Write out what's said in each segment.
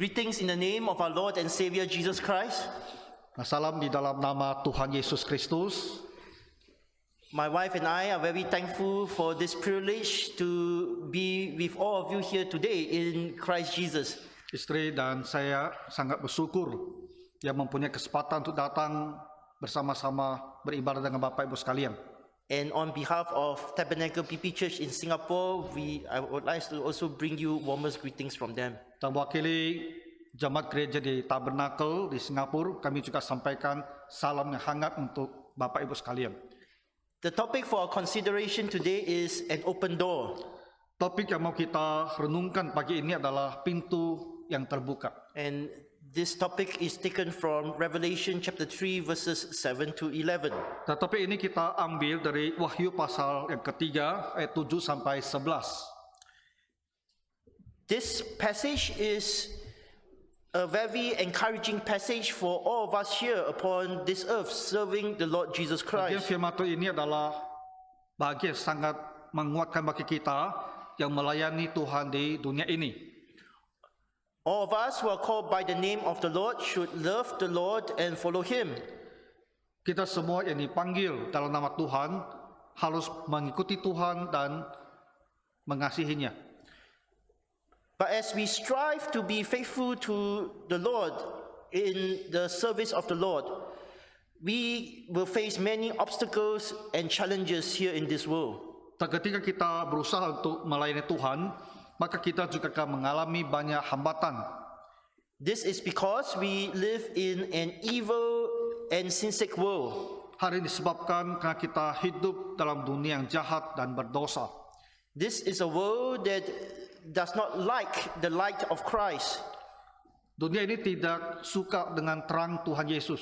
Greetings in the name of our Lord and Savior Jesus Christ. Salam di dalam nama Tuhan Yesus Kristus. My wife and I are very thankful for this privilege to be with all of you here today in Christ Jesus. Istri dan saya sangat bersyukur yang mempunyai kesempatan untuk datang bersama-sama beribadah dengan Bapak Ibu sekalian. And on behalf of Tabernacle PP Church in Singapore, I would like to also bring you warmest greetings from them. Dan wakili jemaat gereja di Tabernacle di Singapura, kami juga sampaikan salam yang hangat untuk Bapak Ibu sekalian. The topic for our consideration today is an open door. Topik yang mau kita renungkan pagi ini adalah pintu yang terbuka. And this topic is taken from Revelation chapter 3 verses 7 to 11. Tetapi ini kita ambil dari Wahyu pasal yang ketiga ayat 7 sampai 11. This passage is a very encouraging passage for all of us here upon this earth serving the Lord Jesus Bagian Christ. firman Tuhan ini adalah bagian sangat menguatkan bagi kita yang melayani Tuhan di dunia ini. All of us who are called by the name of the Lord should love the Lord and follow Him. Kita semua yang dipanggil dalam nama Tuhan harus mengikuti Tuhan dan mengasihinya. But as we strive to be faithful to the Lord in the service of the Lord, we will face many obstacles and challenges here in this world. Dan ketika kita berusaha untuk melayani Tuhan, maka kita juga akan mengalami banyak hambatan. This is because we live in an evil and sin-sick world. Hari ini disebabkan karena kita hidup dalam dunia yang jahat dan berdosa. This is a world that does not like the light of Christ. Dunia ini tidak suka dengan terang Tuhan Yesus.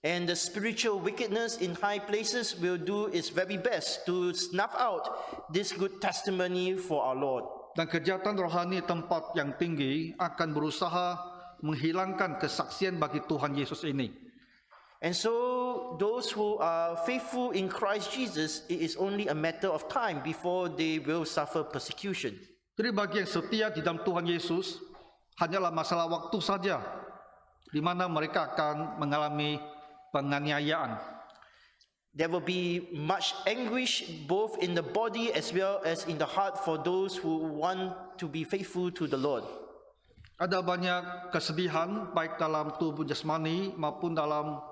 And the spiritual wickedness in high places will do its very best to snuff out this good testimony for our Lord. Dan kejahatan rohani tempat yang tinggi akan berusaha menghilangkan kesaksian bagi Tuhan Yesus ini. And so those who are faithful in Christ Jesus, it is only a matter of time before they will suffer persecution. Jadi bagi yang setia di dalam Tuhan Yesus, hanyalah masalah waktu saja di mana mereka akan mengalami penganiayaan. There will be much anguish both in the body as well as in the heart for those who want to be faithful to the Lord. Ada banyak kesedihan baik dalam tubuh jasmani maupun dalam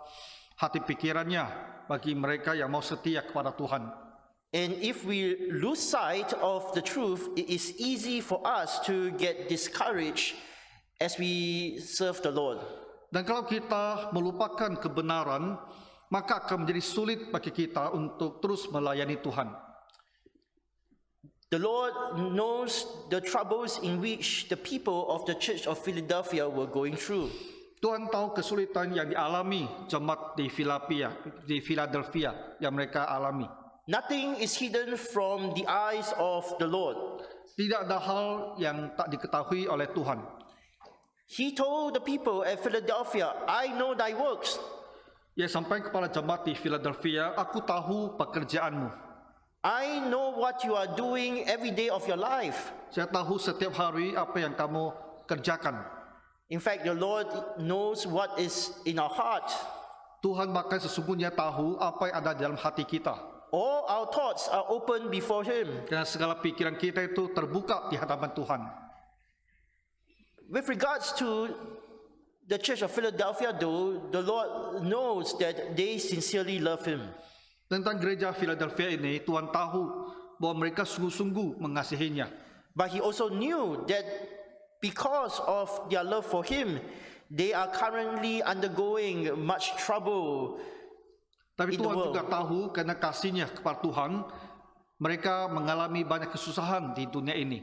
hati pikirannya bagi mereka yang mau setia kepada Tuhan. And if we lose sight of the truth, it is easy for us to get discouraged as we serve the Lord. Dan kalau kita melupakan kebenaran, maka akan menjadi sulit bagi kita untuk terus melayani Tuhan. The Lord knows the troubles in which the people of the Church of Philadelphia were going through. Tuhan tahu kesulitan yang dialami jemaat di Philadelphia yang mereka alami. Nothing is hidden from the eyes of the Lord. Tidak ada hal yang tak diketahui oleh Tuhan. He told the people at Philadelphia, I know thy works. Ia sampai kepada jemaat di Philadelphia, aku tahu pekerjaanmu. I know what you are doing every day of your life. Saya tahu setiap hari apa yang kamu kerjakan. In fact, the Lord knows what is in our heart. Tuhan bahkan sesungguhnya tahu apa yang ada dalam hati kita. All our thoughts are open before Him. Dan segala pikiran kita itu terbuka di hadapan Tuhan. With regards to the Church of Philadelphia, though, the Lord knows that they sincerely love Him. Tentang gereja Philadelphia ini, Tuhan tahu bahwa mereka sungguh-sungguh mengasihinya. But He also knew that because of their love for Him, they are currently undergoing much trouble. Tapi In the Tuhan world. juga tahu karena kasihnya kepada Tuhan, mereka mengalami banyak kesusahan di dunia ini.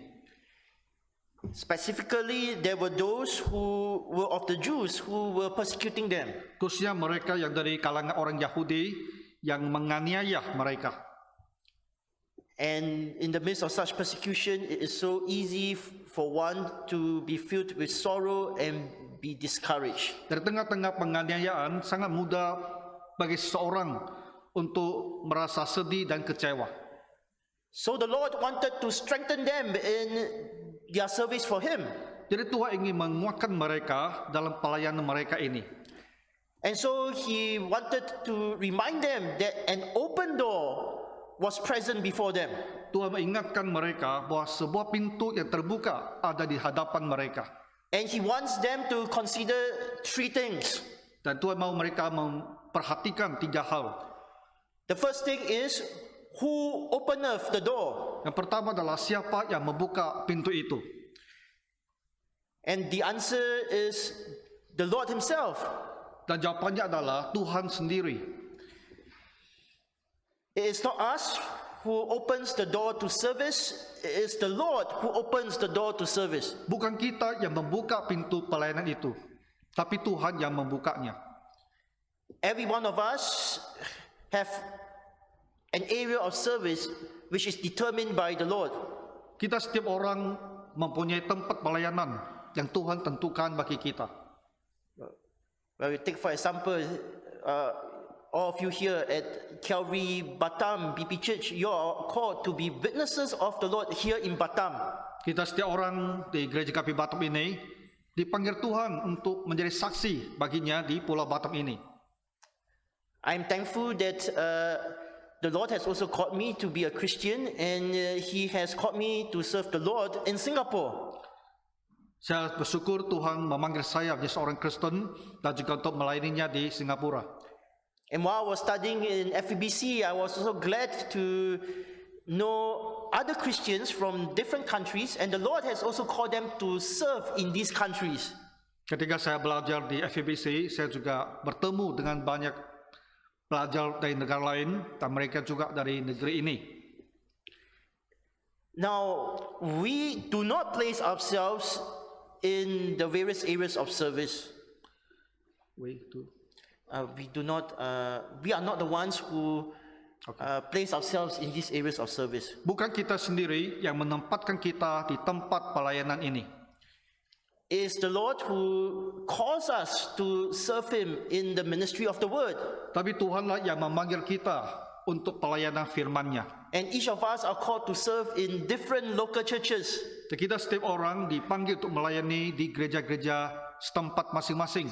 Specifically, there were those who were of the Jews who were persecuting them. Khususnya mereka yang dari kalangan orang Yahudi yang menganiaya mereka. And in the midst of such persecution, it is so easy for one to be filled with sorrow and be discouraged. Dari tengah-tengah penganiayaan, sangat mudah bagi seseorang untuk merasa sedih dan kecewa. So the Lord wanted to strengthen them in their service for Him. Jadi Tuhan ingin menguatkan mereka dalam pelayanan mereka ini. And so he wanted to remind them that an open door was present before them. Tuhan mengingatkan mereka bahwa sebuah pintu yang terbuka ada di hadapan mereka. And he wants them to consider three things. Dan Tuhan mau mereka memperhatikan 3 hal. The first thing is, who openeth the door? Yang pertama adalah siapa yang membuka pintu itu. And the answer is the Lord himself. Dan jawabannya adalah Tuhan sendiri. It is not us who opens the door to service, it is the Lord who opens the door to service. Bukan kita yang membuka pintu pelayanan itu, tapi Tuhan yang membukanya. Every one of us have an area of service which is determined by the Lord. Kita setiap orang mempunyai tempat pelayanan yang Tuhan tentukan bagi kita. Well, we take for example, all of you here at Calvary Batam BP Church, you are called to be witnesses of the Lord here in Batam. Kita setiap orang di Gereja KP Batam ini dipanggil Tuhan untuk menjadi saksi baginya di Pulau Batam ini. I'm thankful that the Lord has also called me to be a Christian, and He has called me to serve the Lord in Singapore. Saya bersyukur Tuhan memanggil saya menjadi seorang Kristen dan juga untuk melayaninya di Singapura. And while I was studying in FEBC, I was also glad to know other Christians from different countries, and the Lord has also called them to serve in these countries. Ketika saya belajar di FEBC, saya juga bertemu dengan banyak pelajar dari negara lain dan mereka juga dari negeri ini. Now, we do not place ourselves in the various areas of service. We are not the ones who place ourselves in these areas of service. Bukan kita sendiri yang menempatkan kita di tempat pelayanan ini. It is the Lord who calls us to serve Him in the ministry of the Word. Tapi Tuhanlah yang memanggil kita untuk pelayanan firman-Nya. And each of us are called to serve in different local churches. Dan kita setiap orang dipanggil untuk melayani di gereja-gereja setempat masing-masing.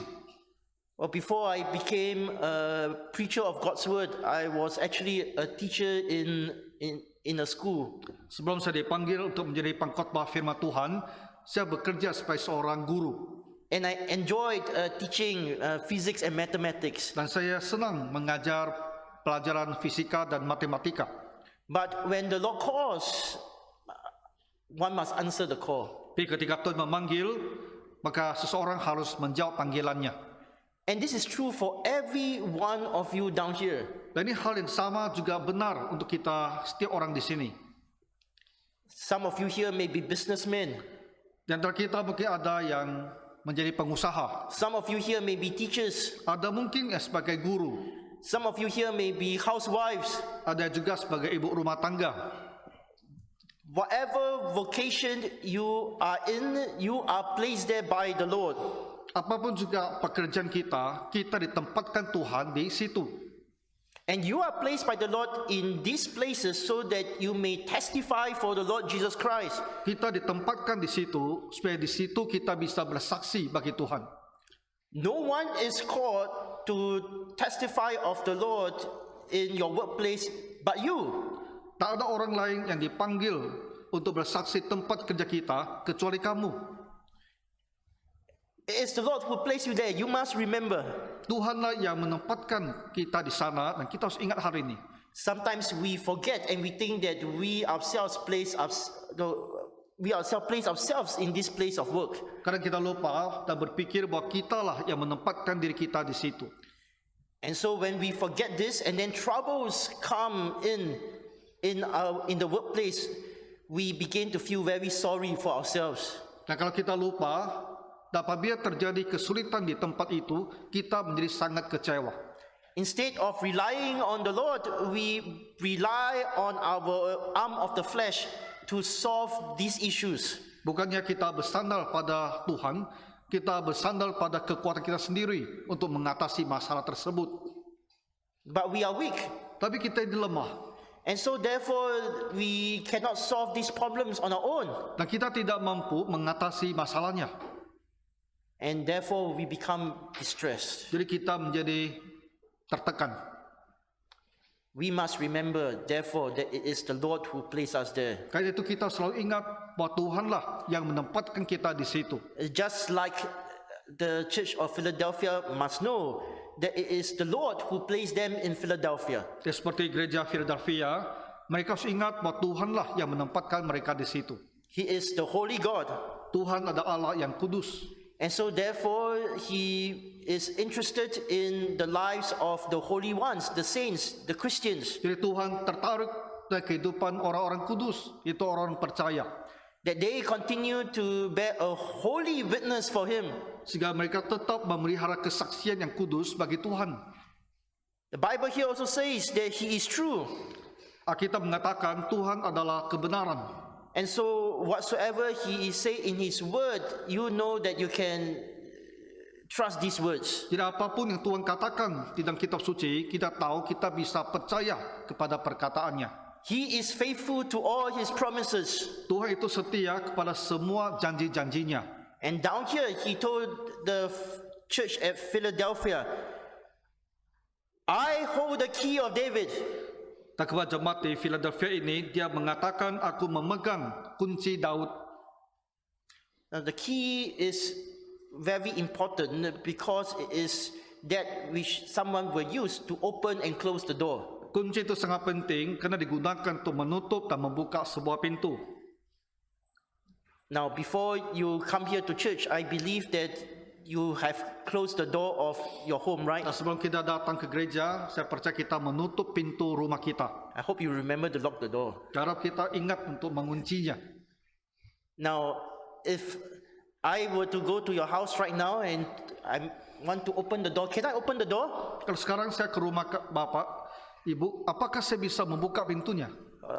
Well, before I became a preacher of God's Word, I was actually a teacher in a school. Sebelum saya dipanggil untuk menjadi pengkhotbah firman Tuhan, saya bekerja sebagai seorang guru. And I enjoyed teaching physics and mathematics. Dan saya senang mengajar pelajaran fisika dan matematika. But when the Lord calls, one must answer the call. Tapi ketika Tuhan memanggil, maka seseorang harus menjawab panggilannya. And this is true for every one of you down here. Dan ini hal yang sama juga benar untuk kita setiap orang di sini. Some of you here may be businessmen. Di antara kita mungkin ada yang menjadi pengusaha. Some of you here may be teachers. Ada mungkin sebagai guru. Some of you here may be housewives. Ada juga sebagai ibu rumah tangga. Whatever vocation you are in, you are placed there by the Lord. Apapun juga pekerjaan kita, kita ditempatkan Tuhan di situ. And you are placed by the Lord in these places so that you may testify for the Lord Jesus Christ. Kita ditempatkan di situ supaya di situ kita bisa bersaksi bagi Tuhan. No one is called to testify of the Lord in your workplace but you. Tak ada orang lain yang dipanggil untuk bersaksi tempat kerja kita kecuali kamu. It's the Lord who placed you there. You must remember. Tuhanlah yang menempatkan kita di sana dan kita harus ingat hari ini. Sometimes we forget and we think that we ourselves place ourselves in this place of work. Kadang kita lupa dan berpikir bahwa kitalah yang menempatkan diri kita di situ. And so when we forget this and then troubles come in the workplace, we begin to feel very sorry for ourselves. Dan kalau kita lupa, dan apabila terjadi kesulitan di tempat itu, kita menjadi sangat kecewa. Instead of relying on the Lord, we rely on our arm of the flesh to solve these issues. Bukannya kita bersandar pada Tuhan, kita bersandar pada kekuatan kita sendiri untuk mengatasi masalah tersebut. But we are weak. Tapi kita ini lemah. And so therefore, we cannot solve these problems on our own. Dan kita tidak mampu mengatasi masalahnya. And therefore, we become distressed. Jadi kita menjadi tertekan. We must remember, therefore, that it is the Lord who placed us there. Karena itu kita selalu ingat bahwa Tuhanlah yang menempatkan kita di situ. Just like the church of Philadelphia must know that it is the Lord who placed them in Philadelphia. Ya, seperti gereja Philadelphia, mereka harus ingat bahwa Tuhanlah yang menempatkan mereka di situ. He is the holy God. Tuhan adalah Allah yang kudus. And so therefore, he is interested in the lives of the holy ones, the saints, the Christians, Jadi Tuhan tertarik dari kehidupan orang-orang kudus, itu orang percaya. that they continue to bear a holy witness for him. Sehingga mereka tetap memelihara kesaksian yang kudus bagi Tuhan. The Bible here also says that he is true. Alkitab mengatakan Tuhan adalah kebenaran. And so whatsoever he say in his word, you know that you can trust these words. Jadi apapun yang Tuhan katakan di dalam kitab suci, kita tahu kita bisa percaya kepada perkataannya. He is faithful to all his promises. Tuhan itu setia kepada semua janji-janjinya. And down here, he told the church at Philadelphia, I hold the key of David. Dan kepada jemaat di Philadelphia ini, dia mengatakan, aku memegang kunci Daud. Now, the key is very important because it is that which someone will use to open and close the door. Kunci itu sangat penting karena digunakan untuk menutup dan membuka sebuah pintu. Now, before you come here to church, I believe that you have closed the door of your home, right? Nah, sebelum kita datang ke gereja, saya percaya kita menutup pintu rumah kita. I hope you remember to lock the door. Harap kita ingat untuk menguncinya. Now, if I were to go to your house right now and I want to open the door, can I open the door? Kalau sekarang saya ke rumah Bapak, Ibu, apakah saya bisa membuka pintunya?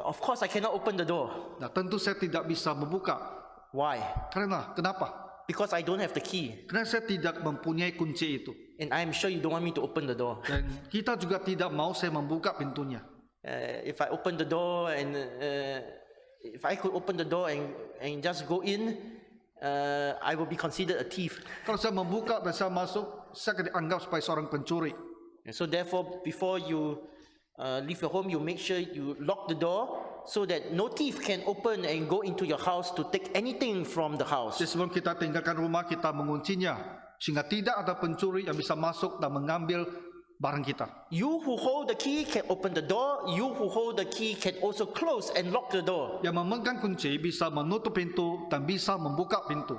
Of course, I cannot open the door. Nah, tentu saya tidak bisa membuka. Why? Kenapa? Because I don't have the key. Karena saya tidak mempunyai kunci itu. And I'm sure you don't want me to open the door. Dan kita juga tidak mau saya membuka pintunya. If I open the door and if I could open the door and just go in, I will be considered a thief. Kalau saya membuka dan saya masuk, saya akan dianggap sebagai seorang pencuri. And so therefore, before you leave your home, you make sure you lock the door so that no thief can open and go into your house to take anything from the house. Jadi sebelum kita tinggalkan rumah, kita menguncinya sehingga tidak ada pencuri yang bisa masuk dan mengambil barang kita. You who hold the key can open the door. You who hold the key can also close and lock the door. Yang memegang kunci bisa menutup pintu dan bisa membuka pintu.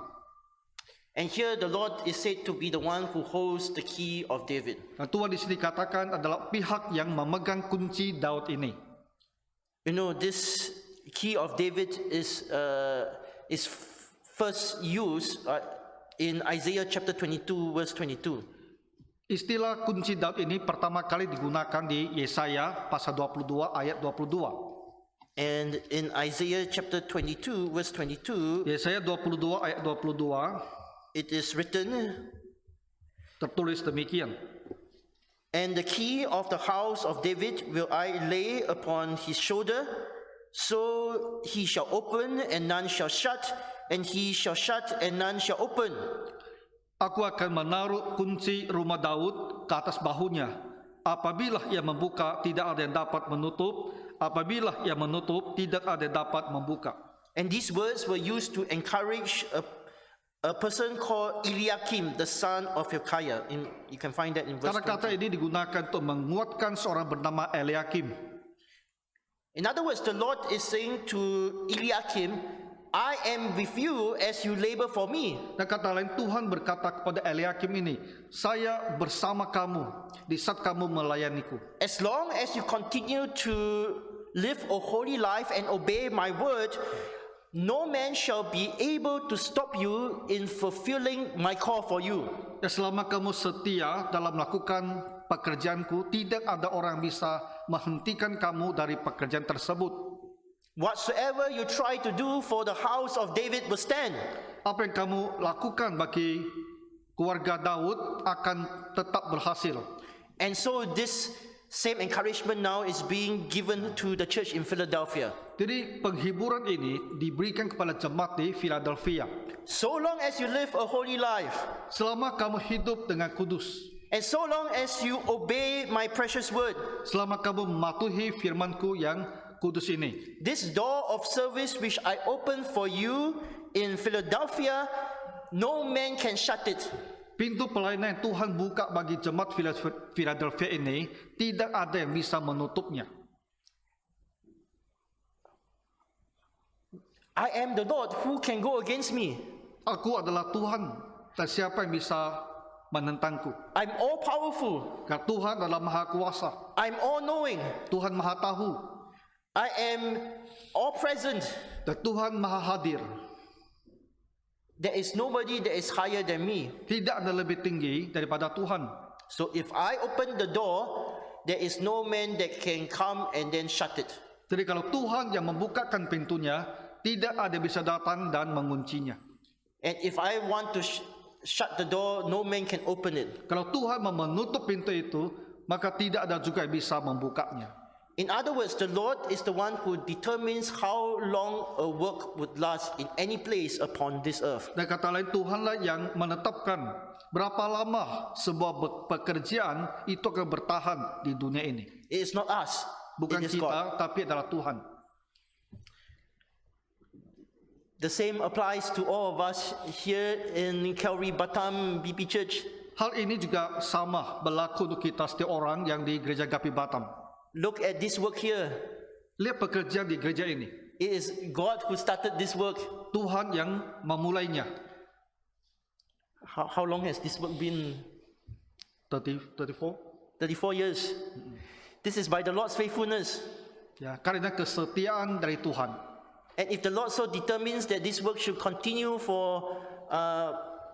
And here the Lord is said to be the one who holds the key of David. Nah, Tuhan di sini katakan adalah pihak yang memegang kunci Daud ini. You know, this key of David is first used in Isaiah chapter 22 verse 22. Istilah kunci Daud ini pertama kali digunakan di Yesaya pasal 22 ayat 22. And in Isaiah chapter 22 verse 22, Yesaya 22 ayat 22 it is written, tertulis demikian. and the key of the house of David will I lay upon his shoulder, so he shall open and none shall shut, and he shall shut and none shall open. Aku akan menaruh kunci rumah Daud ke atas bahunya. Apabila ia membuka, tidak ada yang dapat menutup. Apabila ia menutup, tidak ada yang dapat membuka. And these words were used to encourage a person called Eliakim, the son of Hilkiah. You can find that in verse Kata-kata 20. ini digunakan untuk menguatkan seorang bernama Eliakim. In other words, the Lord is saying to Eliakim, I am with you as you labor for me. Dan kata lain, Tuhan berkata kepada Eliakim ini, saya bersama kamu di saat kamu melayaniku. As long as you continue to live a holy life and obey my word, no man shall be able to stop you in fulfilling my call for you. Ya, selama kamu setia dalam melakukan pekerjaanku, tidak ada orang bisa menghentikan kamu dari pekerjaan tersebut. Whatsoever you try to do for the house of David will stand. Apa yang kamu lakukan bagi keluarga Daud akan tetap berhasil. And so this same encouragement now is being given to the church in Philadelphia. Jadi penghiburan ini diberikan kepada jemaat di Philadelphia. So long as you live a holy life, Selama kamu hidup dengan kudus, and so long as you obey my precious word, selama kamu mematuhi firman-Ku yang kudus ini, this door of service which I open for you in Philadelphia, no man can shut it. pintu pelayanan yang Tuhan buka bagi jemaat Philadelphia ini, tidak ada yang bisa menutupnya. I am the Lord, who can go against me? Aku adalah Tuhan, dan siapa yang bisa menentangku? I'm all powerful. Karena Tuhan adalah maha kuasa, I'm all knowing. Tuhan maha tahu, I am all present. dan Tuhan maha hadir. There is nobody that is higher than me. Tidak ada lebih tinggi daripada Tuhan. So if I open the door, there is no man that can come and then shut it. Jadi kalau Tuhan yang membukakan pintunya, tidak ada yang bisa datang dan menguncinya. And if I want to shut the door, no man can open it. Kalau Tuhan menutup pintu itu, maka tidak ada juga yang bisa membukanya. In other words, the Lord is the one who determines how long a work would last in any place upon this earth. Dan kata lain, Tuhanlah yang menetapkan berapa lama sebuah pekerjaan itu akan bertahan di dunia ini. It is not us. Bukan It is God. kita, tapi adalah Tuhan. The same applies to all of us here in Calvary Batam BP Church. Hal ini juga sama berlaku untuk kita setiap orang yang di Gereja Gapi Batam. Look at this work here. Lihat pekerjaan di gereja ini. It is God who started this work. Tuhan yang memulainya. How long has this work been? 34. 34 years. This is by the Lord's faithfulness. Ya, karena kesetiaan dari Tuhan. And if the Lord so determines that this work should continue for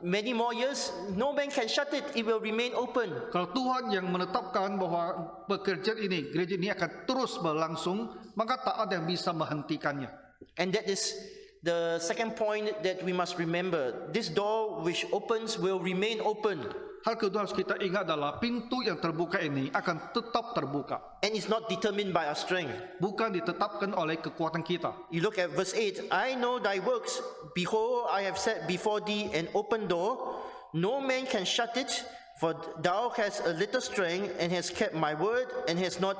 many more years, no man can shut it. It will remain open. Kalau Tuhan yang menetapkan bahwa pekerjaan ini, gereja ini akan terus berlangsung, maka tak ada yang bisa menghentikannya. And that is the second point that we must remember. This door which opens will remain open. Hal kedua harus kita ingat adalah pintu yang terbuka ini akan tetap terbuka. And it's not determined by our strength. Bukan ditetapkan oleh kekuatan kita. You look at verse 8. I know thy works. Behold, I have set before thee an open door. No man can shut it. For thou hast a little strength and hast kept my word and hast not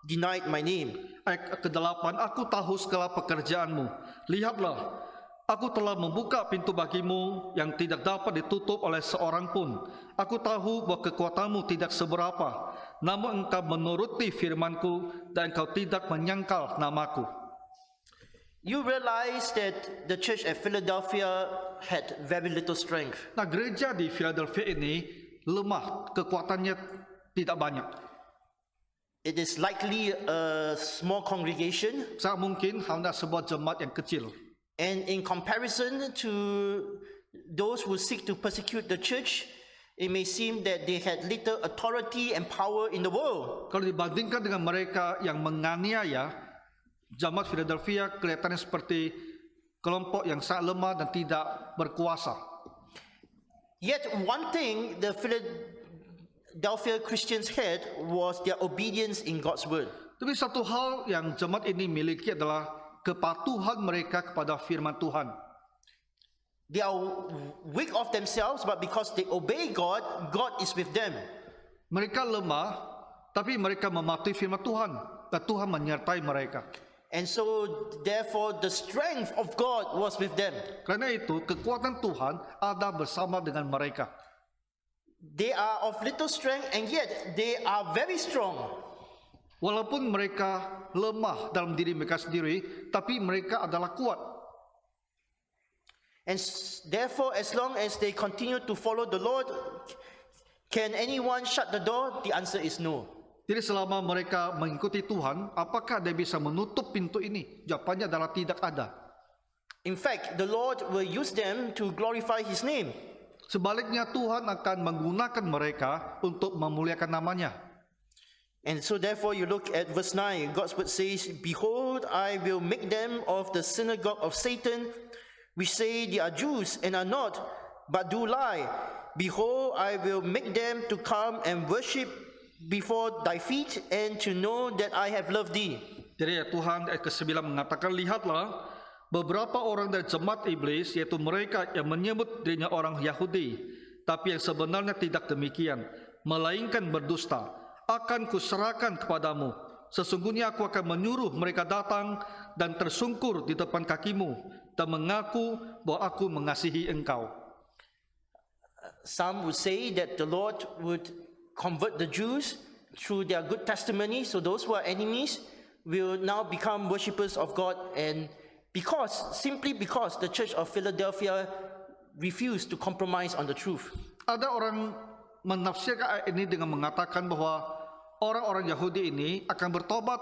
denied my name. Ayat ke-8, aku tahu segala pekerjaanmu. Lihatlah, aku telah membuka pintu bagimu yang tidak dapat ditutup oleh seorang pun. Aku tahu bahwa kekuatanmu tidak seberapa, namun engkau menuruti firmanku dan engkau tidak menyangkal namaku. You realize that the church at Philadelphia had very little strength. Nah, gereja di Philadelphia ini lemah, kekuatannya tidak banyak. It is likely a small congregation, Sangat mungkin hanya sebuah jemaat yang kecil. and in comparison to those who seek to persecute the church, it may seem that they had little authority and power in the world. Kalau dibandingkan dengan mereka yang menganiaya, jemaat Philadelphia kelihatannya seperti kelompok yang sangat lemah dan tidak berkuasa. Yet one thing the Philadelphia Christians had was their obedience in God's word. Tapi satu hal yang jemaat ini miliki adalah kepatuhan mereka kepada firman Tuhan. They are weak of themselves, but because they obey God, God is with them. Mereka lemah, tapi mereka mematuhi firman Tuhan, dan Tuhan menyertai mereka. And so, therefore, the strength of God was with them. Karena itu, kekuatan Tuhan ada bersama dengan mereka. They are of little strength, and yet they are very strong. Walaupun mereka lemah dalam diri mereka sendiri, tapi mereka adalah kuat. And therefore, as long as they continue to follow the Lord, can anyone shut the door? The answer is no. Jadi selama mereka mengikuti Tuhan, apakah dia bisa menutup pintu ini? Jawabannya adalah tidak ada. In fact, the Lord will use them to glorify His name. Sebaliknya Tuhan akan menggunakan mereka untuk memuliakan namanya. And so therefore you look at verse 9, God's word says, Behold, I will make them of the synagogue of Satan, which say they are Jews and are not, but do lie. Behold, I will make them to come and worship before thy feet, and to know that I have loved thee. Jadi ya Tuhan ayat ke-9 mengatakan, lihatlah beberapa orang dari jemaat iblis, yaitu mereka yang menyebut dirinya orang Yahudi, tapi yang sebenarnya tidak demikian, melainkan berdusta, akan kuserahkan kepadamu. Sesungguhnya aku akan menyuruh mereka datang dan tersungkur di depan kakimu dan mengaku bahwa aku mengasihi engkau. Some would say that the Lord would convert the Jews through their good testimony, so those who are enemies will now become worshippers of God, and simply because the Church of Philadelphia refused to compromise on the truth. Ada orang menafsirkan ayat ini dengan mengatakan bahwa orang-orang Yahudi ini akan bertobat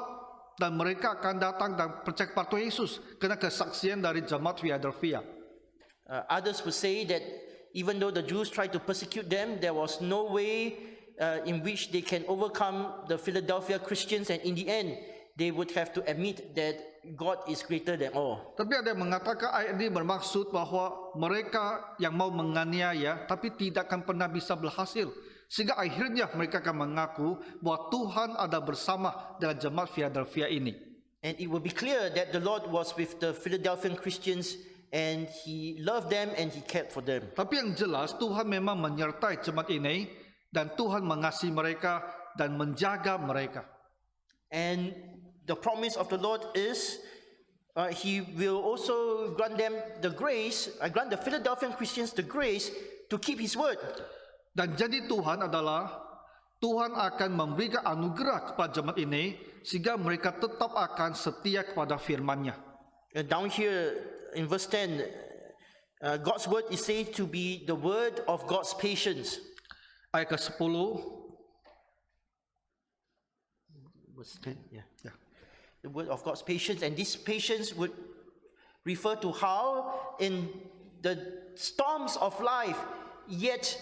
dan mereka akan datang dan percaya kepada Tuhan Yesus karena kesaksian dari jemaat Philadelphia. Others would say that even though the Jews tried to persecute them, there was no way in which they can overcome the Philadelphia Christians, and in the end, they would have to admit that God is greater than all. Tapi ada yang mengatakan ayat ini bermaksud bahwa mereka yang mau menganiaya tapi tidak akan pernah bisa berhasil, sehingga akhirnya mereka akan mengaku bahwa Tuhan ada bersama dengan jemaat Philadelphia ini. And it will be clear that the Lord was with the Philadelphian Christians, and He loved them and He cared for them. Tapi yang jelas Tuhan memang menyertai jemaat ini, dan Tuhan mengasihi mereka dan menjaga mereka. And the promise of the Lord is He will also grant them the grace, grant the Philadelphian Christians the grace to keep His word. Dan janji Tuhan adalah Tuhan akan memberikan anugerah kepada jemaat ini sehingga mereka tetap akan setia kepada firman-Nya. Down here in verse 10, God's word is said to be the word of God's patience. Ayat ke-10. Verse 10, yeah. The word of God's patience, and this patience would refer to how in the storms of life, yet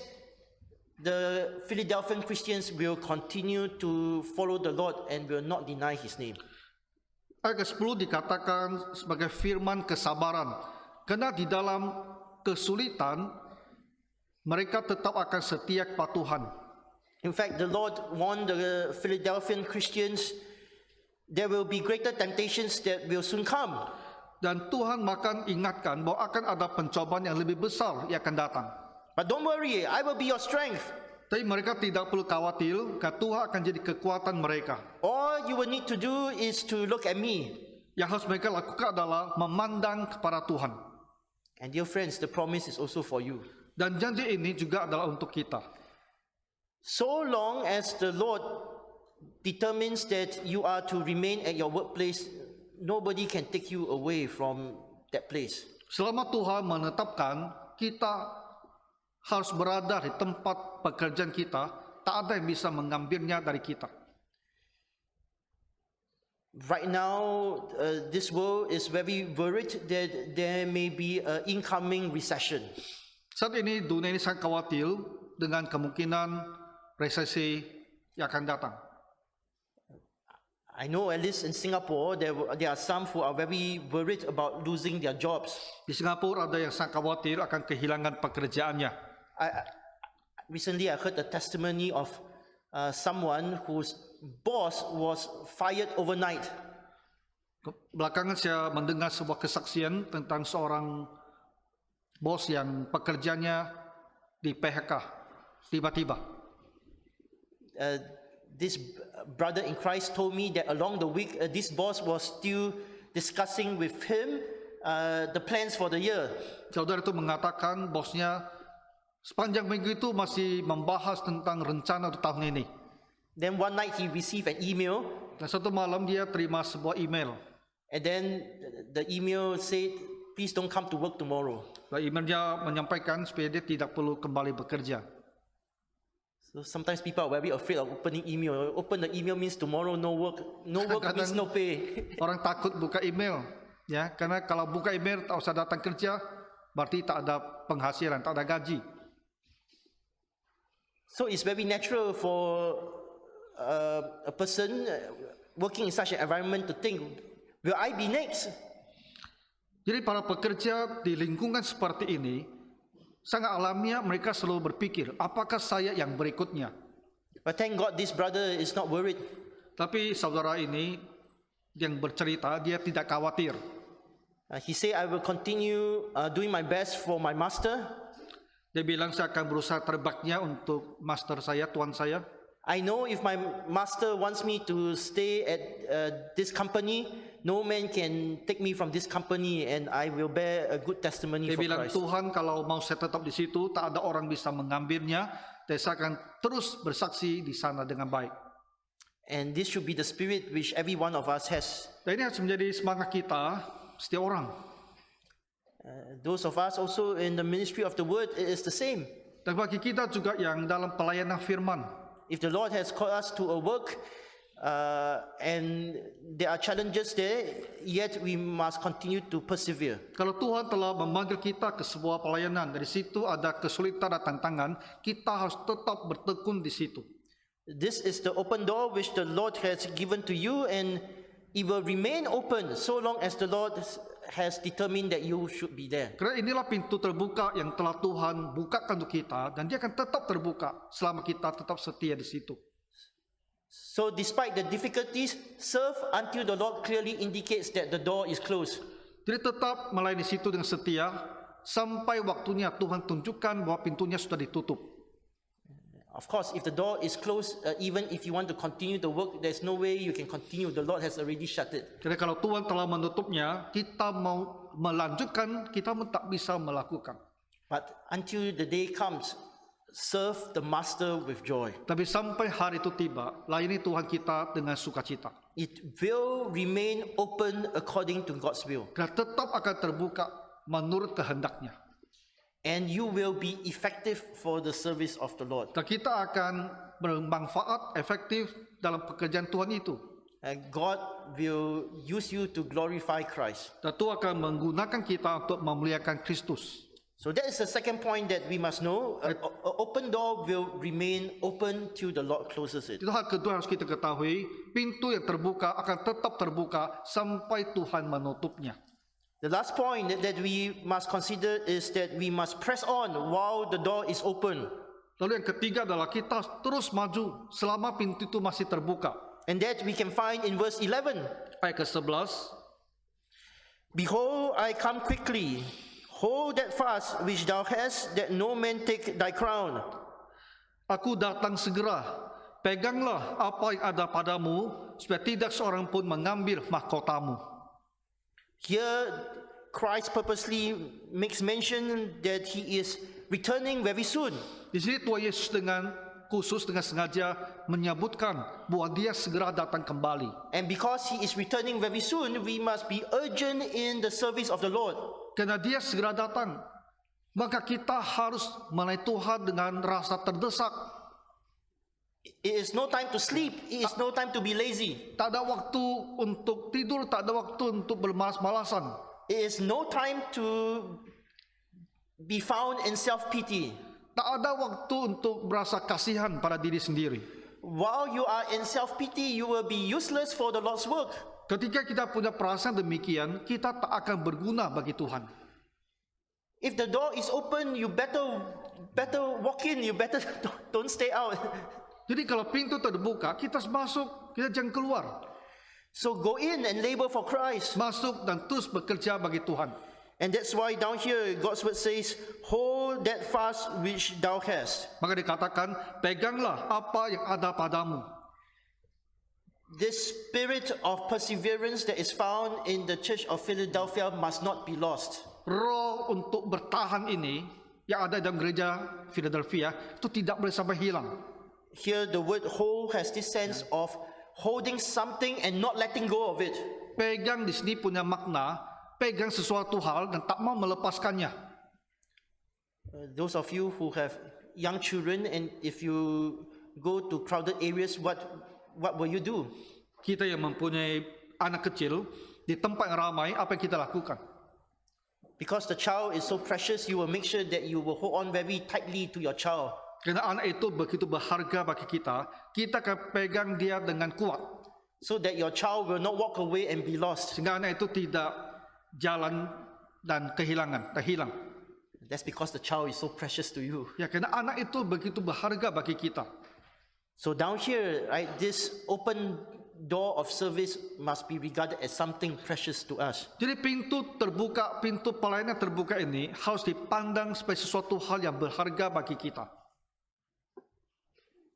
the Philadelphian Christians will continue to follow the Lord and will not deny His name. Ayat ke-10 dikatakan sebagai firman kesabaran, karena di dalam kesulitan mereka tetap akan setia kepada Tuhan. In fact, the Lord warned the Philadelphian Christians there will be greater temptations that will soon come. Dan Tuhan akan ingatkan bahwa akan ada pencobaan yang lebih besar yang akan datang. But don't worry, I will be your strength. Tapi mereka tidak perlu khawatir, karena Tuhan akan jadi kekuatan mereka. All you will need to do is to look at me. Yang harus mereka lakukan adalah memandang kepada Tuhan. And dear friends, the promise is also for you. Dan janji ini juga adalah untuk kita. So long as the Lord determines that you are to remain at your workplace, nobody can take you away from that place. Selama Tuhan menetapkan kita harus berada di tempat pekerjaan kita, tak ada yang bisa mengambilnya dari kita. Right now, this world is very worried that there may be an incoming recession. Saat ini dunia ini sangat khawatir dengan kemungkinan resesi yang akan datang. I know at least in Singapore, there are some who are very worried about losing their jobs. Di Singapura ada yang sangat khawatir akan kehilangan pekerjaannya. Recently, I heard a testimony of someone whose boss was fired overnight. Belakangan saya mendengar sebuah kesaksian tentang seorang bos yang pekerjanya di PHK tiba-tiba. This brother in Christ told me that along the week, this boss was still discussing with him the plans for the year. Saudara itu mengatakan bosnya sepanjang minggu itu masih membahas tentang rencana untuk tahun ini. Then one night he received an email. Dan satu malam dia terima sebuah email. And then the email said, please don't come to work tomorrow. Dan emailnya menyampaikan supaya dia tidak perlu kembali bekerja. So sometimes people are very afraid of opening email. Open the email means tomorrow no work. No work means no pay. Orang takut buka email, ya, karena kalau buka email tak usah datang kerja, berarti tak ada penghasilan, tak ada gaji. So it's very natural for a person working in such an environment to think, will I be next? Jadi para pekerja di lingkungan seperti ini sangat alamiah mereka selalu berpikir, apakah saya yang berikutnya? But thank God this brother is not worried. Tapi saudara ini yang bercerita, dia tidak khawatir. He said, I will continue doing my best for my master. Dia bilang, saya akan berusaha terbaiknya untuk master saya, tuan saya. I know if my master wants me to stay at this company, no man can take me from this company, and I will bear a good testimony Dia for bilang, Christ. Tuhan kalau mau saya tetap di situ, tak ada orang bisa mengambilnya, dan saya akan terus bersaksi di sana dengan baik. And this should be the spirit which every one of us has. Dan ini harus menjadi semangat kita, setiap orang. Those of us also in the ministry of the word, it is the same. Dan bagi kita juga yang dalam pelayanan firman, If the Lord has called us to a work, and there are challenges there, yet we must continue to persevere. kalau Tuhan telah memanggil kita ke sebuah pelayanan, dari situ ada kesulitan dan tantangan, kita harus tetap bertekun di situ. This is the open door which the Lord has given to you, and it will remain open so long as the Lord has determined that you should be there. Karena inilah pintu terbuka yang telah Tuhan bukakan untuk kita, dan dia akan tetap terbuka selama kita tetap setia di situ. So despite the difficulties, serve until the Lord clearly indicates that the door is closed. Jadi tetap melayani di situ dengan setia sampai waktunya Tuhan tunjukkan bahwa pintunya sudah ditutup. Of course, if the door is closed, even if you want to continue the work, there's no way you can continue. The Lord has already shut it. Jadi kalau Tuhan telah menutupnya, kita mau melanjutkan, kita pun tak bisa melakukan. But until the day comes, serve the master with joy. Tapi sampai hari itu tiba, layani Tuhan kita dengan sukacita. It will remain open according to God's will. Karena tetap akan terbuka menurut kehendaknya. And you will be effective for the service of the Lord. Dan kita akan bermanfaat efektif dalam pekerjaan Tuhan itu. And God will use you to glorify Christ. Dan Tuhan akan menggunakan kita untuk memuliakan Kristus. So that is the second point that we must know. An open door will remain open till the Lord closes it. Itu hal kedua harus kita ketahui, pintu yang terbuka akan tetap terbuka sampai Tuhan menutupnya. The last point that we must consider is that we must press on while the door is open. Lalu yang ketiga adalah kita terus maju selama pintu itu masih terbuka. And that we can find in verse 11. Ayat ke-11, Behold, I come quickly. Hold that fast which thou hast, that no man take thy crown. Aku datang segera, peganglah apa yang ada padamu, supaya tidak seorang pun mengambil mahkotamu. Here, Christ purposely makes mention that he is returning very soon. Di sini Tuhan Yesus dengan sengaja menyebutkan bahwa dia segera datang kembali. And because he is returning very soon, we must be urgent in the service of the Lord. Karena dia segera datang, maka kita harus melayani Tuhan dengan rasa terdesak. It is no time to sleep. It is no time to be lazy. Tak ada waktu untuk tidur, tak ada waktu untuk bermalas-malasan. It is no time to be found in self-pity. Tak ada waktu untuk berasa kasihan pada diri sendiri. While you are in self-pity, you will be useless for the Lord's work. Ketika kita punya perasaan demikian, kita tak akan berguna bagi Tuhan. If the door is open, you better walk in. You better don't stay out. Jadi kalau pintu terbuka, kita masuk, kita jangan keluar. So go in and labor for Christ. Masuk dan terus bekerja bagi Tuhan. And that's why down here, God's word says, hold that fast which thou hast. Maka dikatakan, peganglah apa yang ada padamu. This spirit of perseverance that is found in the church of Philadelphia must not be lost. Roh untuk bertahan ini, yang ada dalam gereja Philadelphia, itu tidak boleh sampai hilang. Here the word hold has this sense of holding something and not letting go of it. Pegang di sini punya makna, pegang sesuatu hal dan tak mau melepaskannya. Those of you who have young children, and if you go to crowded areas, what will you do? Kita yang mempunyai anak kecil, di tempat yang ramai, apa yang kita lakukan? Because the child is so precious, you will make sure that you will hold on very tightly to your child. Karena anak itu begitu berharga bagi kita akan pegang dia dengan kuat. So that your child will not walk away and be lost. Sehingga anak itu tidak jalan dan hilang. That's because the child is so precious to you. Ya, karena anak itu begitu berharga bagi kita. So down here, right, this open door of service must be regarded as something precious to us. Jadi pintu pelayanan terbuka ini harus dipandang sebagai sesuatu hal yang berharga bagi kita.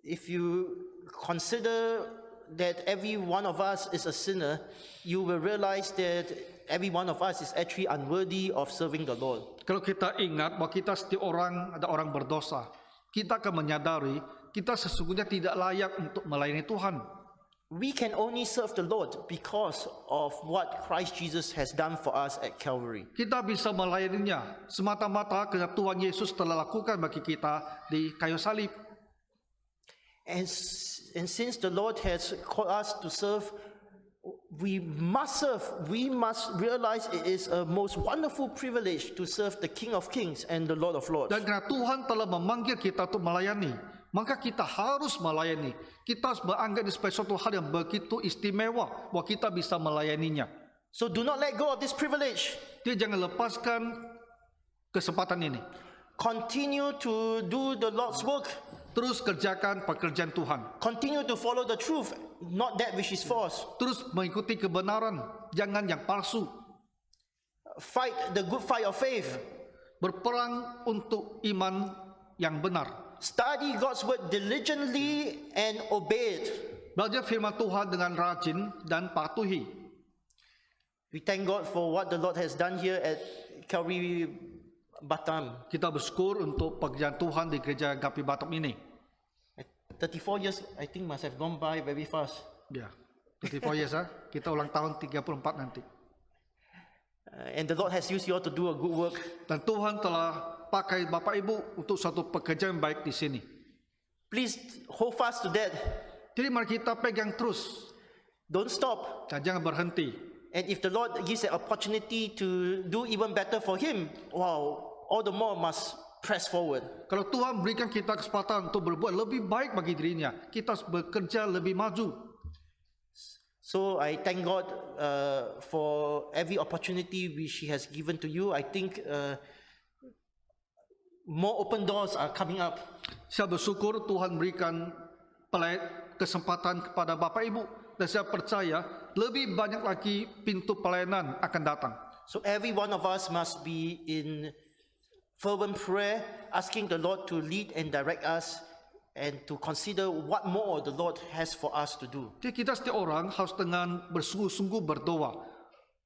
If you consider that every one of us is a sinner, you will realize that every one of us is actually unworthy of serving the Lord. Kalau kita ingat bahwa kita setiap orang ada orang berdosa, kita akan menyadari kita sesungguhnya tidak layak untuk melayani Tuhan. We can only serve the Lord because of what Christ Jesus has done for us at Calvary. Kita bisa melayaninya semata-mata karena Tuhan Yesus telah lakukan bagi kita di kayu salib. And since the Lord has called us to serve, we must serve. We must realize it is a most wonderful privilege to serve the King of Kings and the Lord of Lords. Dan karena Tuhan telah memanggil kita untuk melayani, maka kita harus melayani. Kita harus menganggap ini sebagai suatu hal yang begitu istimewa bahwa kita bisa melayaninya. So do not let go of this privilege. Jadi jangan lepaskan kesempatan ini. Continue to do the Lord's work. Terus kerjakan pekerjaan Tuhan. Continue to follow the truth, not that which is false. Terus mengikuti kebenaran, jangan yang palsu. Fight the good fight of faith. Berperang untuk iman yang benar. Study God's word diligently and obey it. Belajar firman Tuhan dengan rajin dan patuhi. We thank God for what the Lord has done here at Calvary Batam. Kita bersyukur untuk pekerjaan Tuhan di gereja Gapi Batam ini. 34 years, I think, must have gone by very fast. Ya, 34 years ya. Kita ulang tahun 34 nanti. And the Lord has used you all to do a good work. Dan Tuhan telah pakai Bapak Ibu untuk suatu pekerjaan baik di sini. Please hold fast to that. Jadi mari kita pegang terus Don't stop. dan jangan berhenti. And if the Lord gives an opportunity to do even better for Him, wow, all the more must press forward. Kalau Tuhan berikan kita kesempatan untuk berbuat lebih baik bagi dirinya, kita harus bekerja lebih maju. So I thank God for every opportunity which He has given to you. I think more open doors are coming up. Saya bersyukur Tuhan berikan kesempatan kepada Bapak Ibu, dan saya percaya lebih banyak lagi pintu pelayanan akan datang. So every one of us must be in fervent prayer, asking the Lord to lead and direct us and to consider what more the Lord has for us to do. Jadi kita setiap orang harus dengan bersungguh-sungguh berdoa,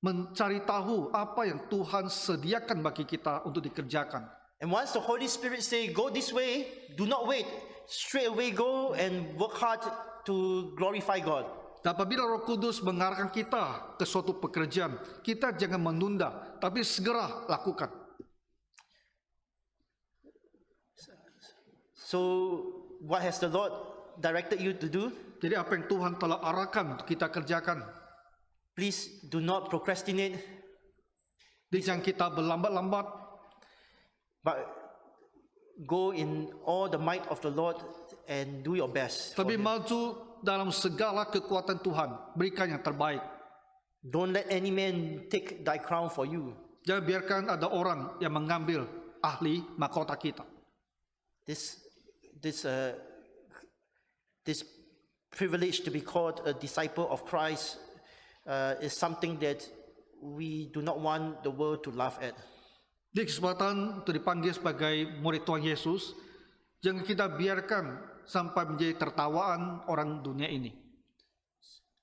mencari tahu apa yang Tuhan sediakan bagi kita untuk dikerjakan. And once the Holy Spirit say, go this way, do not wait. Straight away go and work hard to glorify God. Dan apabila Roh Kudus mengarahkan kita ke suatu pekerjaan, kita jangan menunda, tapi segera lakukan. So what has the Lord directed you to do? Jadi apa yang Tuhan telah arahkan untuk kita kerjakan, Please do not procrastinate, jangan kita berlambat-lambat, but go in all the might of the Lord and do your best. for tapi Him. maju dalam segala kekuatan Tuhan, berikan yang terbaik. Don't let any man take thy crown for you. Jangan biarkan ada orang yang mengambil ahli mahkota kita. This privilege to be called a disciple of Christ is something that we do not want the world to laugh at. Di kesempatan untuk dipanggil sebagai murid Tuhan Yesus, jangan kita biarkan sampai menjadi tertawaan orang dunia ini.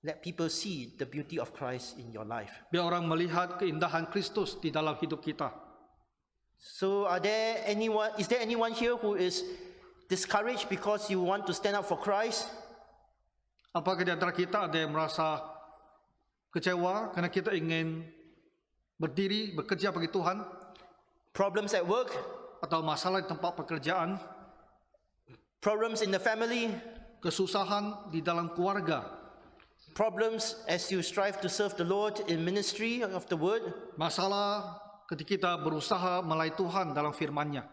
Let people see the beauty of Christ in your life. Biar orang melihat keindahan Kristus di dalam hidup kita. So is there anyone here who is discouraged because you want to stand up for Christ? Apakah di antara kita ada yang merasa kecewa karena kita ingin berdiri, bekerja bagi Tuhan? Problems at work? Atau masalah di tempat pekerjaan? Problems in the family? Kesusahan di dalam keluarga? Problems as you strive to serve the Lord in ministry of the word? Masalah ketika kita berusaha melayani Tuhan dalam firman-Nya.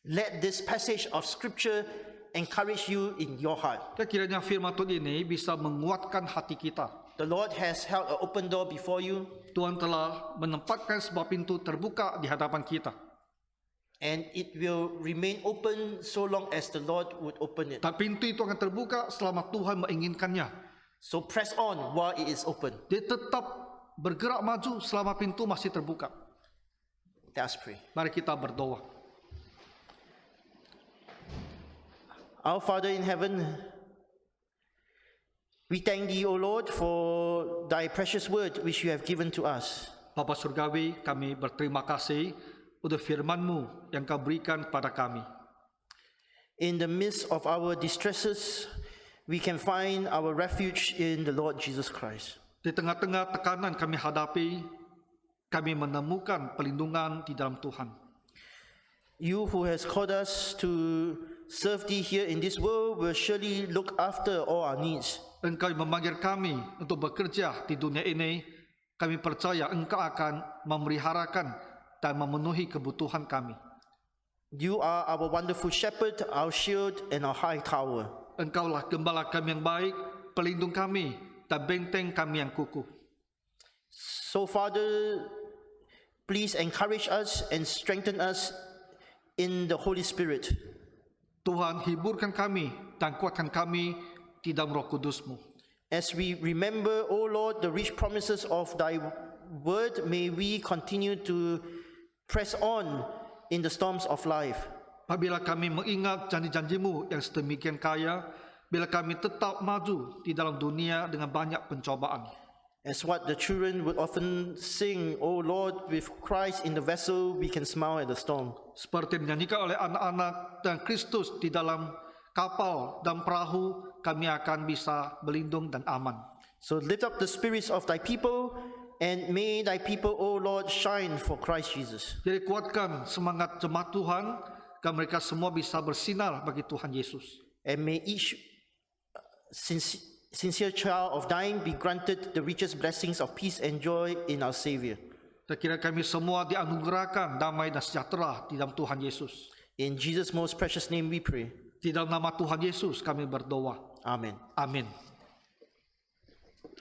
Let this passage of scripture encourage you in your heart. Kiranya firman Tuhan ini bisa menguatkan hati kita. The Lord has held an open door before you. Tuhan telah menempatkan sebuah pintu terbuka di hadapan kita. And it will remain open so long as the Lord would open it. Dan pintu itu akan terbuka selama Tuhan menginginkannya. So press on while it is open. Dia tetap bergerak maju selama pintu masih terbuka. Let us pray. Mari kita berdoa. Our Father in heaven, we thank thee, O Lord, for thy precious word which you have given to us. Bapa Surgawi, kami berterima kasih untuk firman-Mu yang Kau berikan kepada kami. In the midst of our distresses, we can find our refuge in the Lord Jesus Christ. Di tengah-tengah tekanan kami hadapi, kami menemukan perlindungan di dalam Tuhan. You who has called us to serve thee here in this world will surely look after all our needs. Engkau memanggil kami untuk bekerja di dunia ini, kami percaya Engkau akan memeliharakan dan memenuhi kebutuhan kami. You are our wonderful shepherd, our shield, and our high tower. Engkaulah gembala kami yang baik, pelindung kami, dan benteng kami yang kukuh. So Father, please encourage us and strengthen us in the Holy Spirit. Tuhan, hiburkan kami dan kuatkan kami di dalam Roh Kudus-Mu. As we remember, O Lord, the rich promises of thy word, may we continue to press on in the storms of life. Apabila kami mengingat janji-janji-Mu yang sedemikian kaya, bila kami tetap maju di dalam dunia dengan banyak pencobaan. As what the children would often sing, O Lord, with Christ in the vessel, we can smile at the storm. Seperti dinyanyikan oleh anak-anak dan Kristus di dalam kapal dan perahu, kami akan bisa berlindung dan aman. So lift up the spirits of thy people, and may thy people, O Lord, shine for Christ Jesus. Jadi kuatkan semangat jemaat Tuhan, agar mereka semua bisa bersinar bagi Tuhan Yesus. And may each sincere child of thine be granted the richest blessings of peace and joy in our Savior. Dan kira kami semua dianugerahkan damai dan sejahtera di dalam Tuhan Yesus. In Jesus' most precious name we pray. Di dalam nama Tuhan Yesus kami berdoa. Amen. Amin.